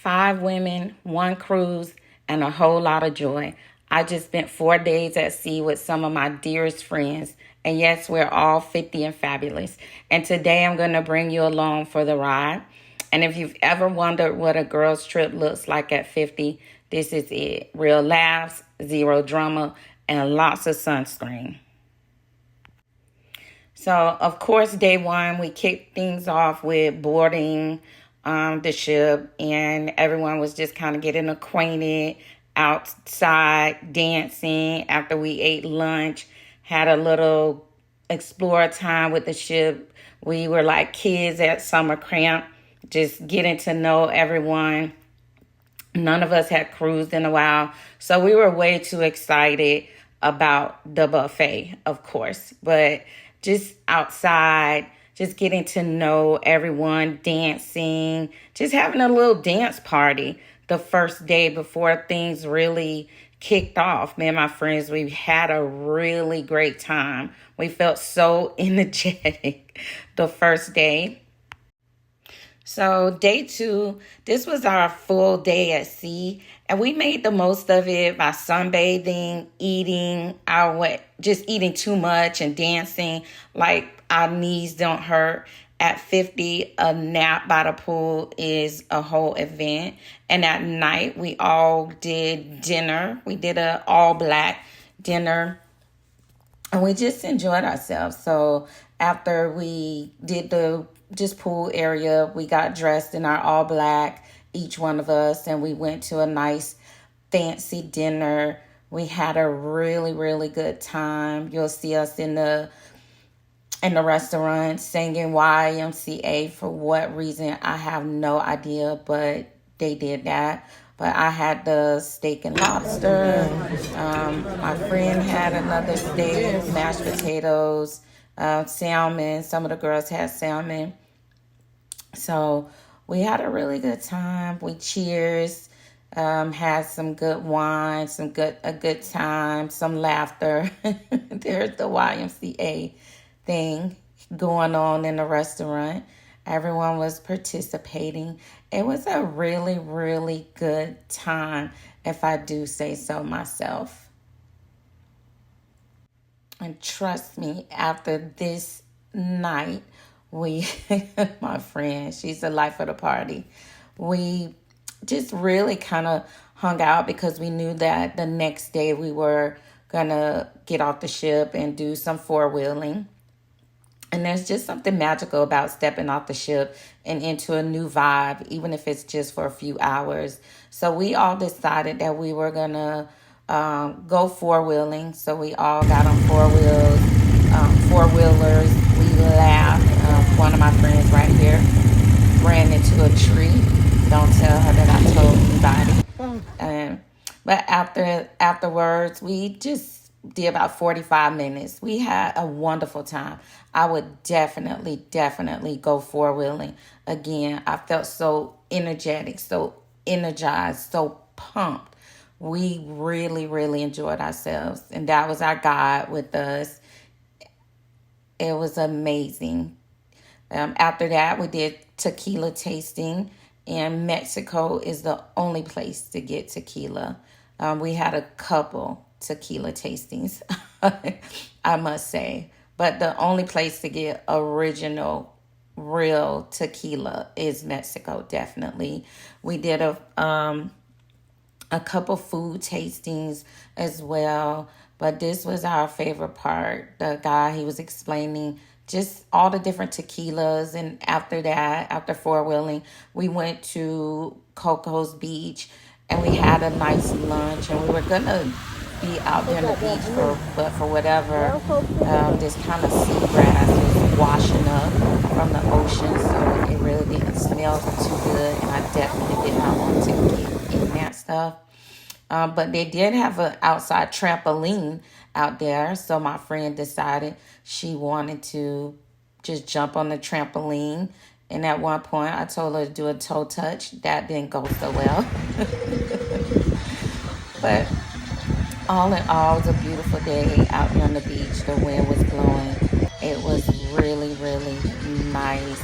5 women, 1 cruise, and a whole lot of joy. I just spent 4 days at sea with some of my dearest friends. And yes, we're all 50 and fabulous. And today I'm going to bring you along for the ride. And if you've ever wondered what a girl's trip looks like at 50, this is it. Real laughs, zero drama, and lots of sunscreen. So, of course, day one, we kicked things off with boarding the ship, and everyone was just kind of getting acquainted outside, dancing after we ate lunch, had a little explore time with the ship. We were like kids at summer camp, just getting to know everyone. None of us had cruised in a while, so we were way too excited about the buffet, of course, but just outside, just getting to know everyone, dancing, just having a little dance party the first day before things really kicked off. Me and my friends, we had a really great time. We felt so energetic the first day. So day 2, this was our full day at sea, and we made the most of it by sunbathing, just eating too much and dancing like our knees don't hurt. At 50, a nap by the pool is a whole event. And at night, we all did dinner. We did an all-black dinner, and we just enjoyed ourselves. So after we did the just pool area, we got dressed in our all black, each one of us, and we went to a nice fancy dinner. We had a really, really good time. You'll see us in the restaurant singing YMCA. For what reason, I have no idea, but they did that. But I had the steak and lobster. My friend had another steak, mashed potatoes, salmon. Some of the girls had salmon. So we had a really good time. We cheers, had some good wine, a good time, some laughter. There's the YMCA thing going on in the restaurant. Everyone was participating. It was a really, really good time, if I do say so myself. And trust me, after this night, my friend, she's the life of the party. We just really kind of hung out because we knew that the next day we were going to get off the ship and do some four-wheeling. And there's just something magical about stepping off the ship and into a new vibe, even if it's just for a few hours. So we all decided that we were going to go four-wheeling. So we all got on four-wheelers. We laughed. One of my friends right here ran into a tree. Don't tell her that I told anybody. But afterwards, we just did about 45 minutes. We had a wonderful time. I would definitely go four-wheeling again. I felt so energetic, so energized, so pumped. We really, really enjoyed ourselves. And that was our guide with us. It was amazing. After that, we did tequila tasting. And Mexico is the only place to get tequila. We had a couple tequila tastings, I must say. But the only place to get original, real tequila is Mexico, definitely. We did a couple food tastings as well. But this was our favorite part. The guy, he was explaining just all the different tequilas. And after that, after four-wheeling, we went to Coco's Beach and we had a nice lunch. And we were going to be out there on the beach, but for whatever, this kind of seagrass was washing up from the ocean. So it really didn't smell too good. And I definitely did not want to get in that stuff. But they did have an outside trampoline out there. So my friend decided she wanted to just jump on the trampoline. And at one point, I told her to do a toe touch. That didn't go so well. But all in all, it was a beautiful day out on the beach. The wind was blowing. It was really, really nice.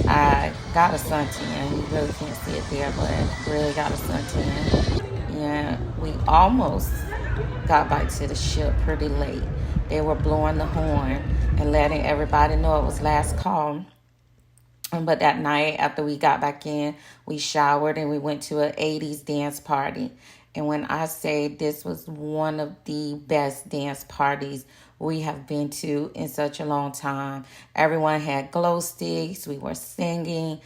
I got a suntan. You really can't see it there, but really got a suntan. Yeah, we almost got back to the ship pretty late. They were blowing the horn and letting everybody know it was last call. But that night, after we got back in, we showered and we went to an 80s dance party. And when I say this was one of the best dance parties we have been to in such a long time, everyone had glow sticks. We were singing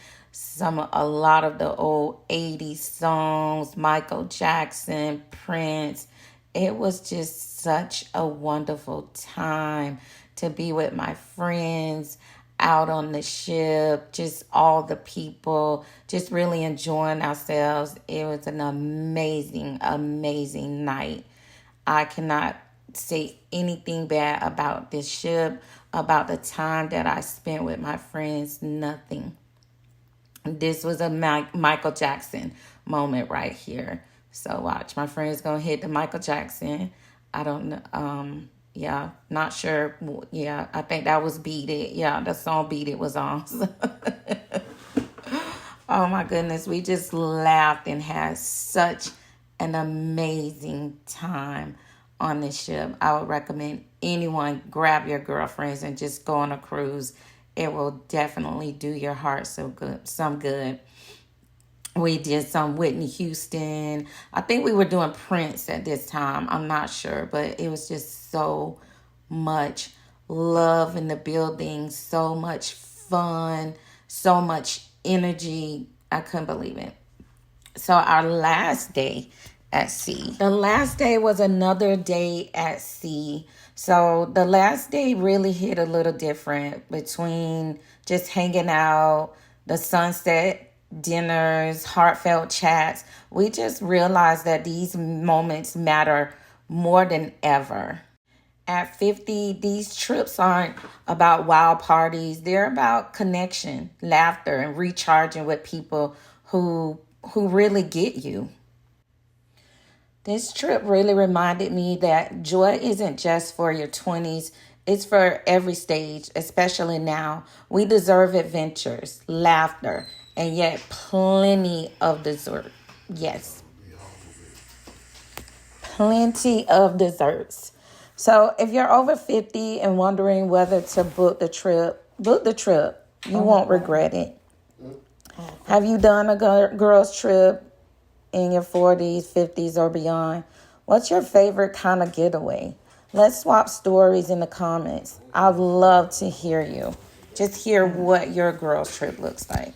a lot of the old 80s songs, Michael Jackson, Prince. It was just such a wonderful time to be with my friends out on the ship, just all the people, just really enjoying ourselves. It was an amazing, amazing night. I cannot say anything bad about this ship, about the time that I spent with my friends, nothing. This was a Michael Jackson moment right here. So watch, my friend's gonna hit the Michael Jackson. I don't know. Yeah, not sure. Yeah, I think that was Beat It. Yeah, the song Beat It was on. Oh my goodness, we just laughed and had such an amazing time on this ship. I would recommend anyone grab your girlfriends and just go on a cruise. It will definitely do your heart some good. We did some Whitney Houston. I think we were doing Prince at this time. I'm not sure, but it was just so much love in the building, so much fun, so much energy. I couldn't believe it. So our last day at sea. The last day was another day at sea. So the last day really hit a little different between just hanging out, the sunset dinners, heartfelt chats. We just realized that these moments matter more than ever. At 50, these trips aren't about wild parties. They're about connection, laughter, and recharging with people who really get you. This trip really reminded me that joy isn't just for your 20s, it's for every stage, especially now. We deserve adventures, laughter, and yet plenty of dessert. Yes, plenty of desserts. So if you're over 50 and wondering whether to book the trip, book the trip. You won't regret it. Have you done a girls trip in your 40s, 50s, or beyond? What's your favorite kind of getaway? Let's swap stories in the comments. I'd love to hear you. Just hear what your girls trip looks like.